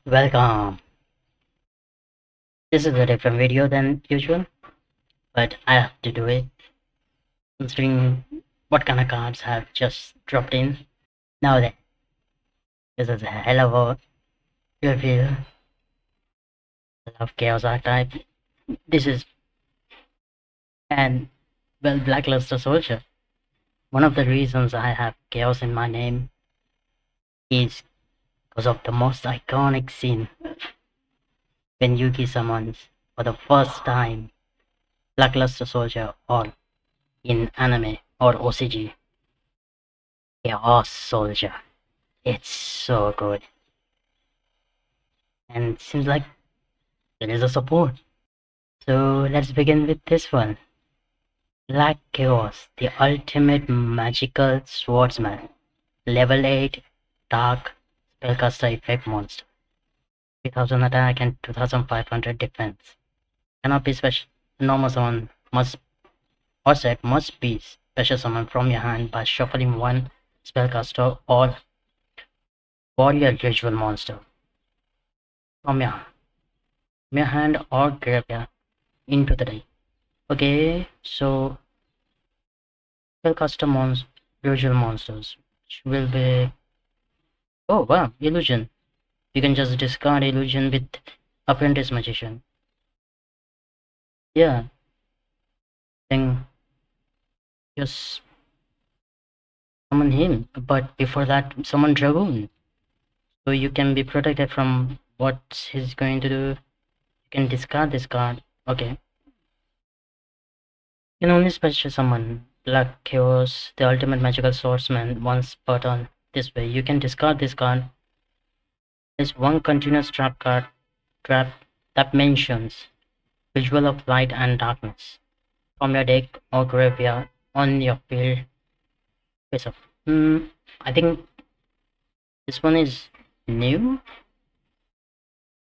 Welcome. This is a different video than usual, but I have to do it considering what kind of cards have just dropped in. Now then, this is a hell of a reveal. I love Chaos Archetype. This is an Blackluster Soldier. One of the reasons I have Chaos in my name is because of the most iconic scene when Yugi summons for the first time Blackluster Soldier or in anime or OCG. Chaos Soldier. It's so good. And it seems like there is a support. So let's begin with this one. Black Chaos, the ultimate magical swordsman. Level 8, dark, spellcaster effect monster. 3000 attack and 2500 defense. Cannot be special. Normal summon must or set must be special summon from your hand by shuffling one spellcaster or warrior ritual monster from your hand or graveyard into the deck. Okay, so spellcaster usual monsters, which will be oh wow, illusion. You can just discard illusion with apprentice magician. Yeah, then just summon him, but before that summon dragoon. So you can be protected from what he's going to do. You can discard this card. Okay. You can only special summon Black Chaos, the ultimate magical swordsman, once per turn. This way, you can discard this card. There's one continuous trap that mentions visual of light and darkness from your deck or graveyard on your field face up. I think this one is new.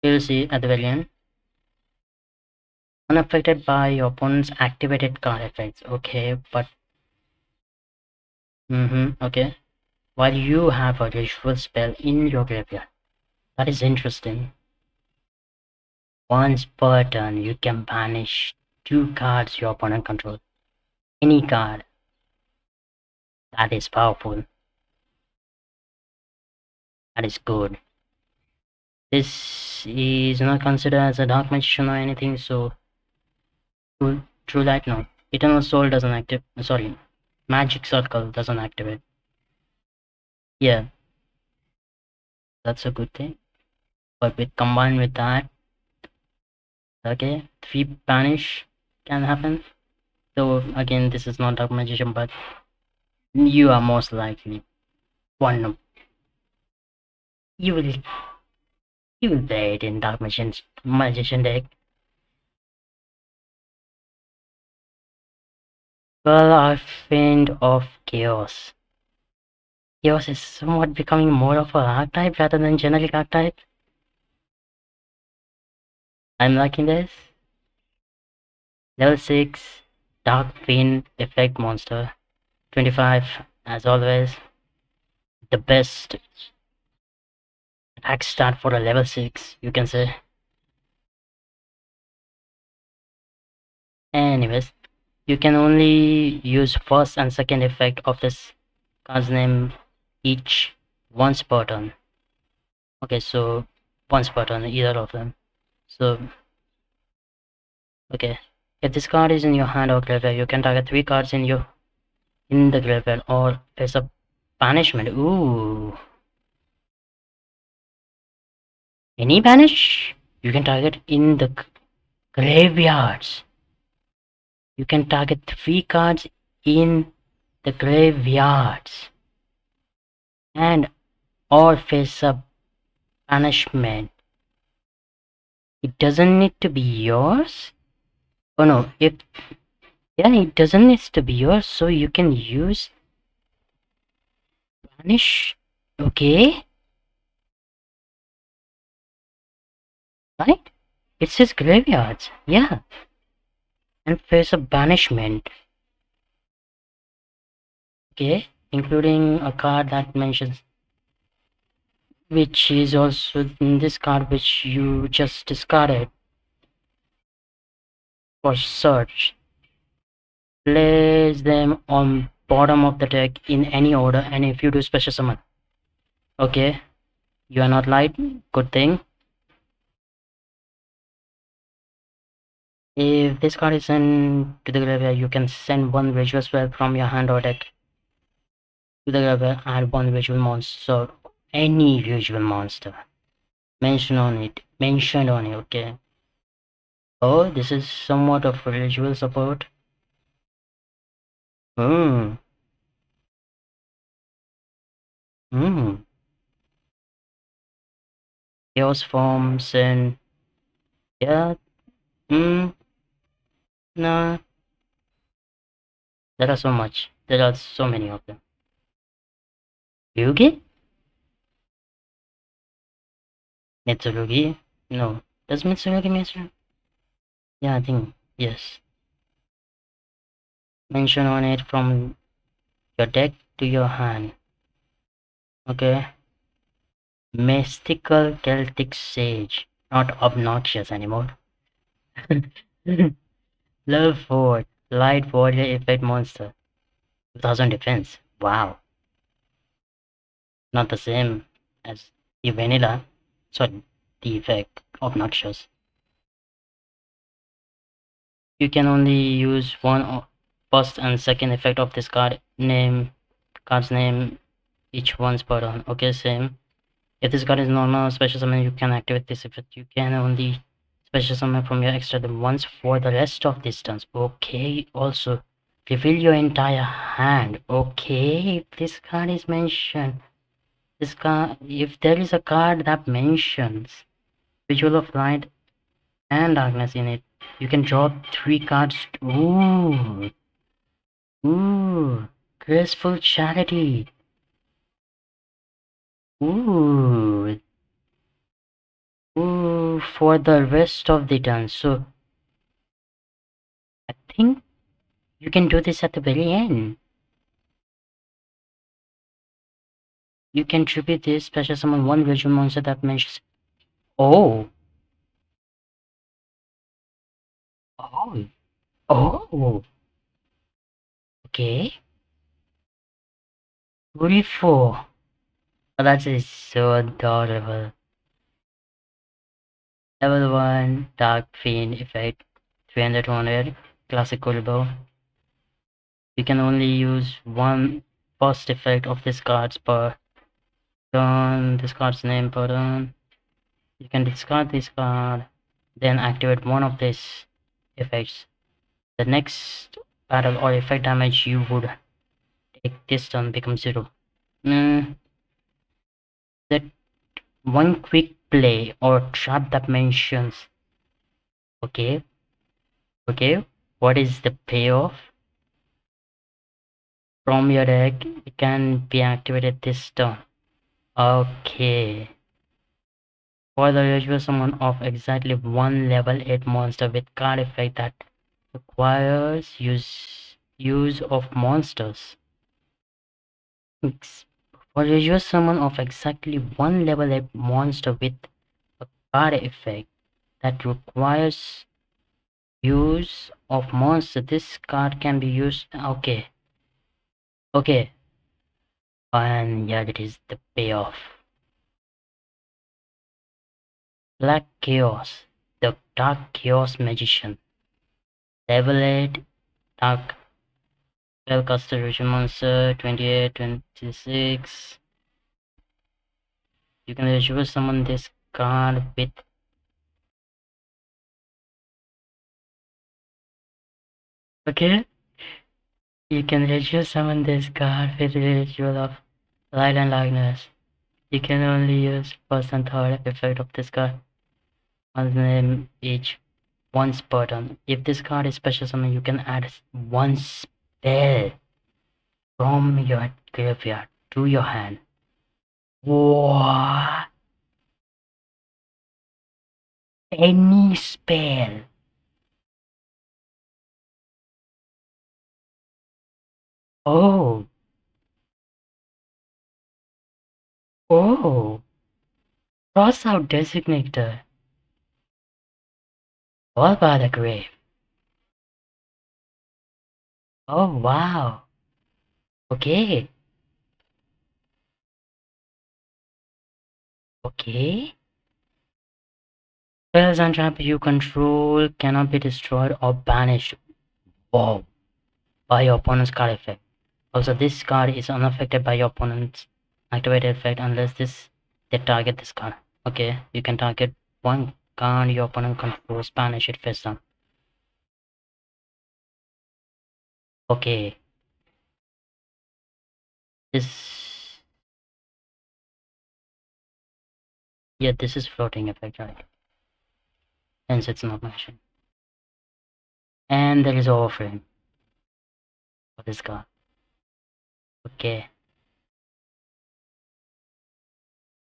We'll see at the very end. Unaffected by your opponent's activated card effects. Okay, but okay. While you have a ritual spell in your graveyard. That is interesting. Once per turn, you can banish 2 cards your opponent controls. Any card. That is powerful. That is good. This is not considered as a dark magician or anything, so true light no. Eternal soul doesn't activate. Sorry, magic circle doesn't activate. Yeah, that's a good thing. But with combined with that, okay, 3 banish can happen. Though again, this is not dark magician, but you are most likely one. You will you will play it in dark magician deck. Well, I fiend of chaos. Chaos is somewhat becoming more of a archetype rather than generic archetype. I'm liking this. Level 6, Dark Fiend effect monster. 25, as always. The best attack start for a level 6, you can say. Anyways, you can only use first and second effect of this card's name each once per turn. Okay, so once per turn, either of them. So, okay. If this card is in your hand or graveyard, you can target 3 cards in the graveyard or face a banishment. Ooh. Any banish? You can target in the graveyards. You can target 3 cards in the graveyards. And or face a banishment. It doesn't need to be yours. Oh no, yeah, it doesn't need to be yours, so you can use banish. Okay. Right? It says graveyards. Yeah. And face a banishment. Okay. Including a card that mentions which is also in this card which you just discarded for search. Place them on bottom of the deck in any order, and if you do special summon, okay, you are not light, good thing. If this card is sent to the graveyard, you can send one visual spell from your hand or deck to the graveyard, add one visual monster, any visual monster. Mentioned on it, okay. Oh, this is somewhat of visual support. Hmm. Hmm. Chaos forms and yeah. Hmm. Nah. There are so much. There are so many of them. Yugi? Mitsurugi? No. Does Mitsurugi mention? Yeah, I think yes. Mention on it from your deck to your hand. Okay. Mystical Celtic Sage. Not obnoxious anymore. Level 4. Light Warrior Effect Monster. 2000 defense. Wow. Not the same as the vanilla. Sorry, the effect obnoxious. You can only use one first and second effect of this card's name, each one's per turn. Okay, same. If this card is normal special summon, you can activate this effect. You can only special summon from your extra deck once for the rest of this turns. Okay, also reveal your entire hand. Okay, if this card is mentioned, this card, if there is a card that mentions visual of light and darkness in it, you can draw 3 cards. Ooh, ooh, graceful charity. Ooh, ooh, for the rest of the turn. So I think you can do this at the very end. You can tribute this special summon one visual monster that mentions. Oh, oh, oh. Okay, 44. Oh, that is so adorable. Level 1 Dark Fiend effect 300 200 classic combo. You can only use one first effect of this card's per turn, this card's name per turn. You can discard this card, then activate one of these effects. The next battle or effect damage you would take this turn becomes 0. That one quick play or trap that mentions. Okay, okay, what is the payoff? From your deck, it can be activated this turn. Okay. For the usual summon of exactly one level 8 monster with card effect that requires use of monsters. For the usual summon of exactly one level 8 monster with a card effect that requires use of monster, this card can be used. Okay, okay, and yeah, it is the payoff. Black Chaos, the Dark Chaos Magician. Level 8, Dark Spellcaster Vision Monster, 28, 26. You can usually summon this card with. Okay? You can usually summon this card with the ritual of Light and Darkness. You can only use first and third effect of this card on them each once per turn. If this card is special summon, you can add one spell from your graveyard to your hand. What? Any spell. Oh, oh. Cross out designator. All by the grave. Oh wow. Okay. Okay. Spells and trap you control cannot be destroyed or banished. Wow. By your opponent's card effect. Also, this card is unaffected by your opponent's activated effect unless they target this card. Okay, you can target one card your opponent controls, banish it face down. Okay, this yeah, this is floating effect, right? Hence, it's not mentioned. And there is overframe for this card. Okay,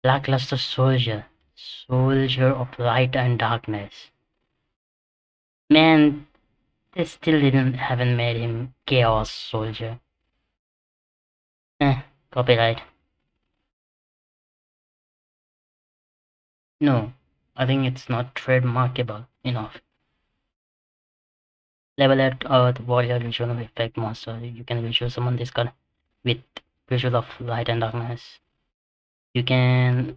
lackluster soldier, soldier of light and darkness. Man, they still haven't made him chaos soldier. Copyright. No, I think it's not trademarkable enough. Level at the warrior visual effect monster. You can visual summon this card with visual of light and darkness. You can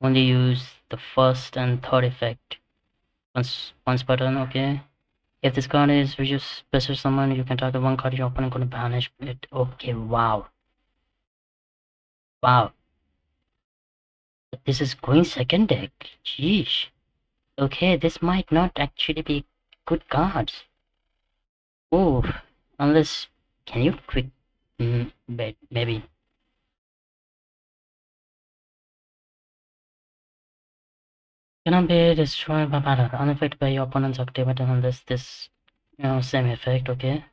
only use the first and third effect once per turn, okay? If this card is visual special summon, you can target one card your opponent gonna banish it. Okay, wow. Wow. This is going second deck. Jeez. Okay, this might not actually be good cards. Oh, unless can you quick bet maybe cannot be destroyed by battle, unaffected by your opponent's activity unless this same effect, okay?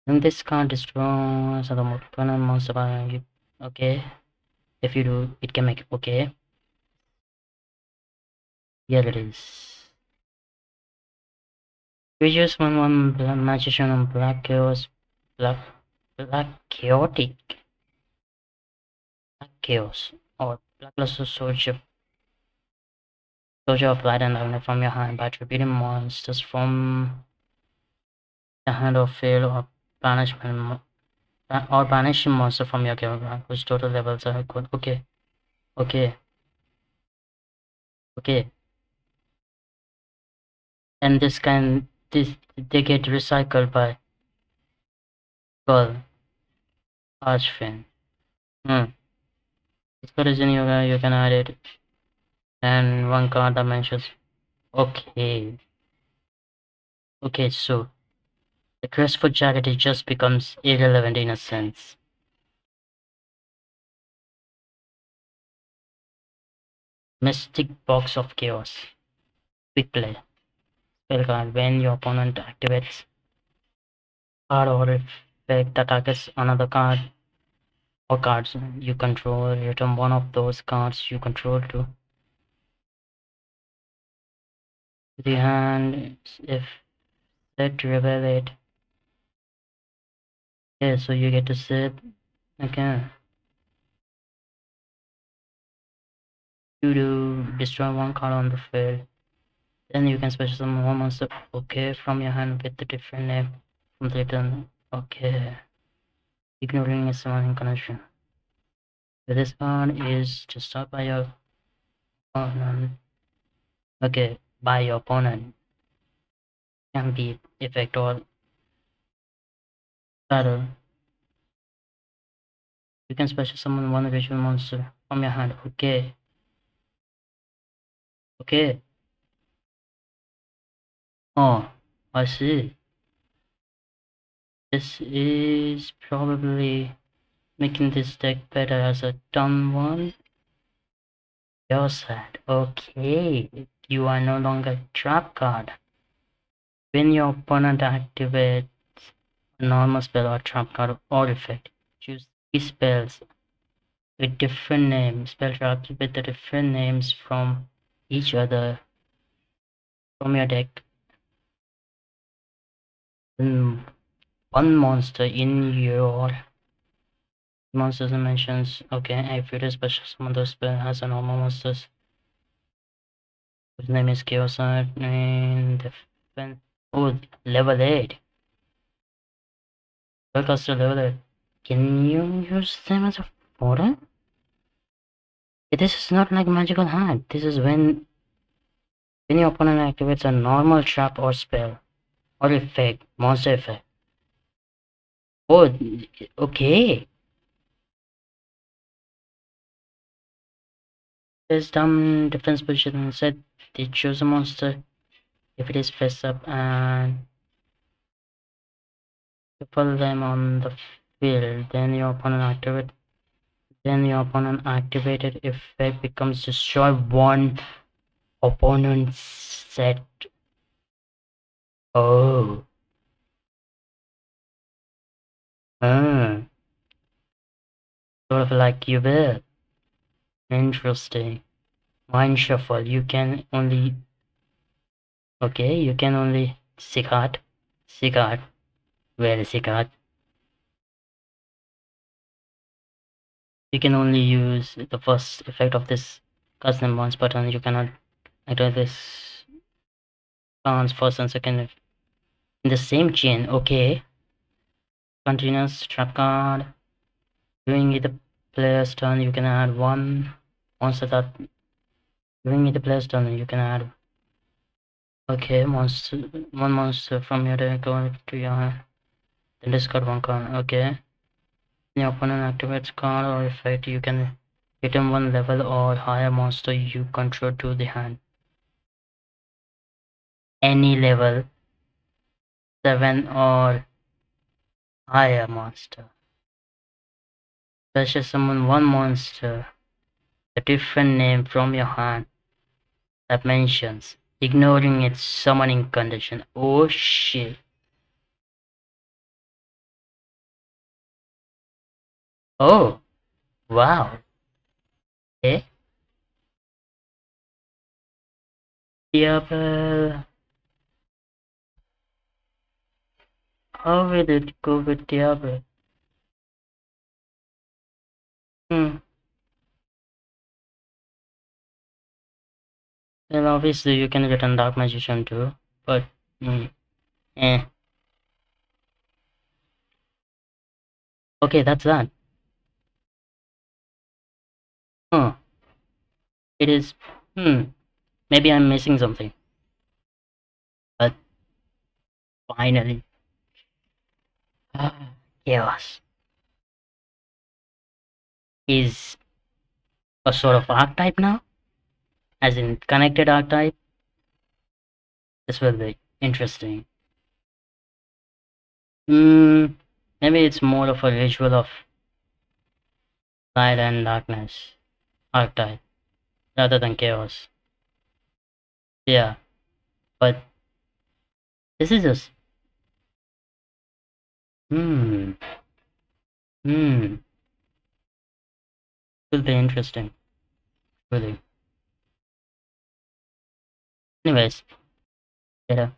And this can't destroy so the opponent monster by you okay. If you do it can make it okay. Here it is. We use one black magician and black chaos black chaotic black chaos or black luster soldier of light and darkness from your hand by attributing monsters from the hand of fail or banishment or banishing monster from your graveyard whose total levels are equal. Okay, okay, okay. And this they get recycled by Skull Archfin. This card is in your you can add it and one card dimensions. Okay, okay. So the quest for charity just becomes irrelevant in a sense. Mystic Box of Chaos. Quick play. Spell card when your opponent activates card or effect that targets another card or cards you control, return one of those cards you control to the hand if set reveal it. Yeah, so you get to sit again. You do destroy one card on the field. Then you can special summon one monster, okay, from your hand with a different name from the return. Okay. Ignoring a summoning connection. So this card is to start by your opponent. Okay, by your opponent. Can be effect or battle. You can special summon one visual monster from your hand. Okay. Okay. Oh, I see. This is probably making this deck better as a turn one. You're sad. Okay. You are no longer a trap card. When your opponent activates a normal spell or trap card or effect, choose three spells with different names, spell traps with the different names from each other from your deck. One monster in your Monsters dimensions. Okay, if it is special summon those spell has a normal monsters. His name is Chaos and defense. Oh, level 8. Spellcaster level 8. Can you use them as a portal? This is not like magical hand. This is when your opponent activates a normal trap or spell or effect, monster effect. Oh, okay. There's some defense position instead. They choose a monster if it is face up and you pull them on the field. Then your opponent activated effect becomes destroy one opponent's set. Oh. Hmm. Sort of like you will. Interesting. Mind shuffle. You can only Sigat. Sigat. Where is Sigat? You can only use the first effect of this custom once button. You cannot enter this counts first and second in the same chain. Okay. Continuous trap card. During the player's turn, you can add one monster that during the player's turn you can add okay one monster from your deck go to your hand. Then discard one card. Okay. Your opponent activates card or effect, you can return one level or higher monster you control to the hand. Any level 7 or higher monster. Special summon one monster, a different name from your hand that mentions, ignoring its summoning condition. Oh shit. Oh, wow. Eh? Diablo. How will it go with Diablo? Hmm. Well, obviously you can return Dark Magician too, but eh. Okay, that's that. Huh. It is. Hmm. Maybe I'm missing something. But finally. Chaos is a sort of archetype now, as in connected archetype. This will be interesting. Hmm. Maybe it's more of a ritual of light and darkness archetype rather than chaos. Yeah, but this is just. Hmm. Hmm. Will be interesting. Really. Anyways, later.